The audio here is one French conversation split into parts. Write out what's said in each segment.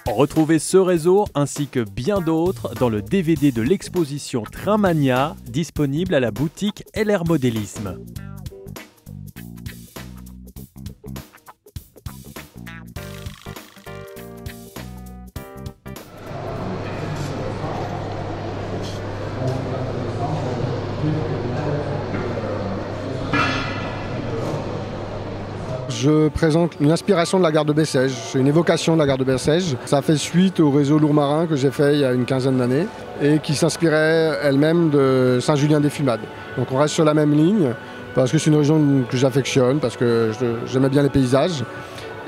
Retrouvez ce réseau ainsi que bien d'autres dans le DVD de l'exposition Trainmania, disponible à la boutique LR Modélisme. Je présente une inspiration de la gare de Bessèges, c'est une évocation de la gare de Bessèges. Ça fait suite au réseau Lourmarin que j'ai fait il y a une quinzaine d'années et qui s'inspirait elle-même de Saint-Julien-des-Fumades. Donc on reste sur la même ligne parce que c'est une région que j'affectionne, parce que j'aimais bien les paysages.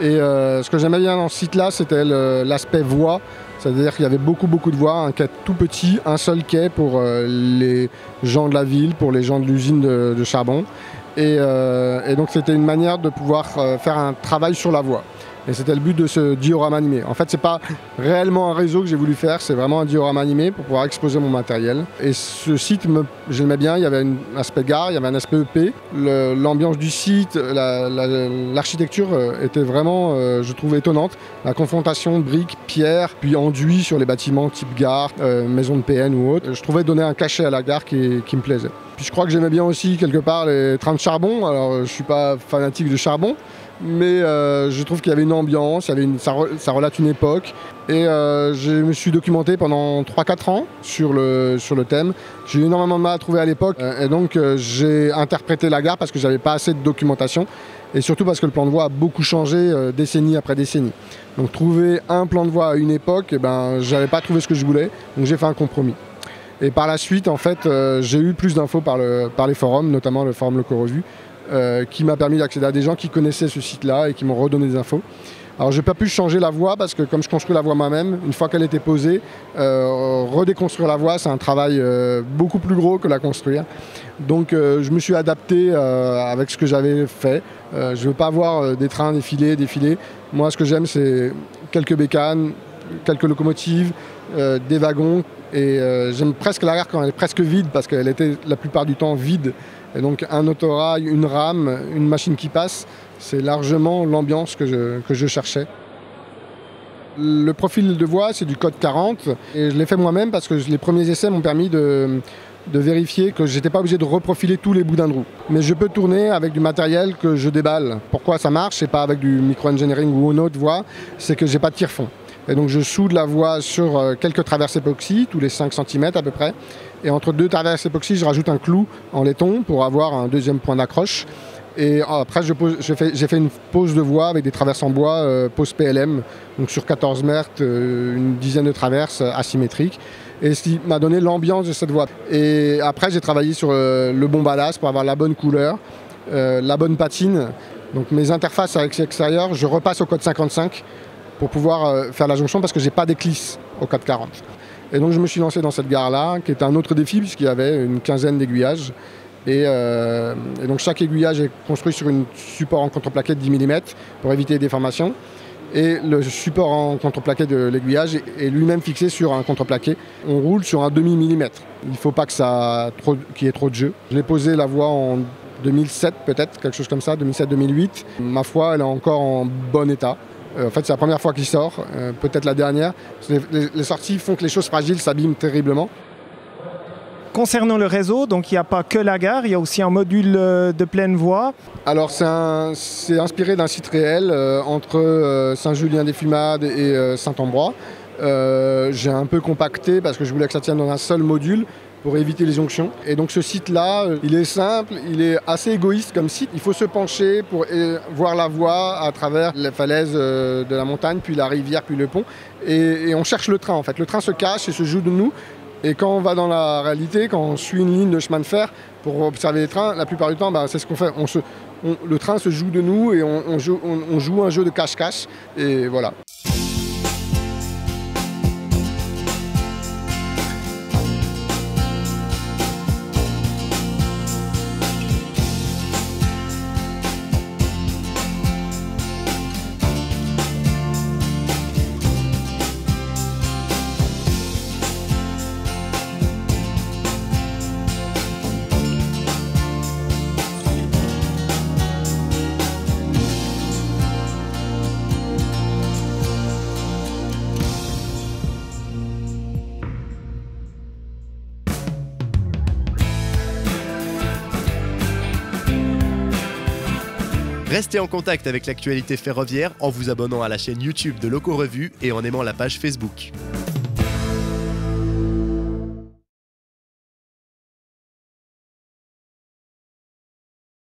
Et ce que j'aimais bien dans ce site-là, c'était l'aspect voie. C'est-à-dire qu'il y avait beaucoup de voies, un quai tout petit, un seul quai pour les gens de la ville, pour les gens de l'usine de charbon. Et donc c'était une manière de pouvoir faire un travail sur la voie. Et c'était le but de ce diorama animé. En fait, c'est pas réellement un réseau que j'ai voulu faire, c'est vraiment un diorama animé pour pouvoir exposer mon matériel. Et ce site, j'aimais bien, il y avait un aspect gare, il y avait un aspect EP. L'ambiance du site, l'architecture était vraiment, je trouve, étonnante. La confrontation de briques, pierres, puis enduits sur les bâtiments type gare, maison de PN ou autre. Je trouvais donner un cachet à la gare qui me plaisait. Puis je crois que j'aimais bien aussi quelque part les trains de charbon. Alors je ne suis pas fanatique de charbon, mais je trouve qu'il y avait une ambiance, ça relate une époque. Et je me suis documenté pendant 3-4 ans sur le thème. J'ai eu énormément de mal à trouver à l'époque. Et donc j'ai interprété la gare parce que j'avais pas assez de documentation. Et surtout parce que le plan de voie a beaucoup changé décennie après décennie. Donc trouver un plan de voie à une époque, je n'avais pas trouvé ce que je voulais. Donc j'ai fait un compromis. Et par la suite, en fait, j'ai eu plus d'infos par les forums, notamment le forum Loco-Revue, qui m'a permis d'accéder à des gens qui connaissaient ce site-là et qui m'ont redonné des infos. Alors, j'ai pas pu changer la voie parce que comme je construis la voie moi-même, une fois qu'elle était posée, redéconstruire la voie, c'est un travail beaucoup plus gros que la construire. Donc, je me suis adapté avec ce que j'avais fait. Je veux pas avoir des trains défiler. Moi, ce que j'aime, c'est quelques bécanes, quelques locomotives, des wagons. Et j'aime presque la gare quand elle est presque vide parce qu'elle était la plupart du temps vide. Et donc un autorail, une rame, une machine qui passe, c'est largement l'ambiance que je cherchais. Le profil de voie, c'est du code 40 et je l'ai fait moi-même parce que les premiers essais m'ont permis de vérifier que je n'étais pas obligé de reprofiler tous les boudins de roue. Mais je peux tourner avec du matériel que je déballe. Pourquoi ça marche et pas avec du micro-engineering ou une autre voie, c'est que j'ai pas de tire-fond. Et donc je soude la voie sur quelques traverses époxy, tous les 5 cm à peu près. Et entre 2 traverses époxy, je rajoute un clou en laiton pour avoir un deuxième point d'accroche. Et après, j'ai fait une pose de voie avec des traverses en bois, pose PLM, donc sur 14 mètres, une dizaine de traverses asymétriques. Et ce qui m'a donné l'ambiance de cette voie. Et après, j'ai travaillé sur le bon ballast pour avoir la bonne couleur, la bonne patine. Donc mes interfaces avec l'extérieur, je repasse au code 55 pour pouvoir faire la jonction parce que j'ai pas d'éclisse au code 40. Et donc je me suis lancé dans cette gare-là, qui était un autre défi puisqu'il y avait une quinzaine d'aiguillages. Et donc chaque aiguillage est construit sur un support en contreplaqué de 10 mm pour éviter les déformations. Et le support en contreplaqué de l'aiguillage est lui-même fixé sur un contreplaqué. On roule sur un demi-millimètre. Il ne faut pas qu'il y ait trop de jeu. Je l'ai posé la voie en 2007 peut-être, quelque chose comme ça, 2007-2008. Ma foi, elle est encore en bon état. En fait, c'est la première fois qu'il sort, peut-être la dernière. Les sorties font que les choses fragiles s'abîment terriblement. Concernant le réseau, donc il n'y a pas que la gare, il y a aussi un module de pleine voie. Alors c'est inspiré d'un site réel entre Saint-Julien-des-Fumades et Saint-Ambrois. J'ai un peu compacté parce que je voulais que ça tienne dans un seul module pour éviter les jonctions. Et donc ce site-là, il est simple, il est assez égoïste comme site. Il faut se pencher pour voir la voie à travers les falaises de la montagne, puis la rivière, puis le pont. Et on cherche le train en fait. Le train se cache et se joue de nous. Et quand on va dans la réalité, quand on suit une ligne de chemin de fer pour observer les trains, la plupart du temps, c'est ce qu'on fait. Le train se joue de nous et on joue un jeu de cache-cache. Et voilà. Restez en contact avec l'actualité ferroviaire en vous abonnant à la chaîne YouTube de Locaux Revue et en aimant la page Facebook.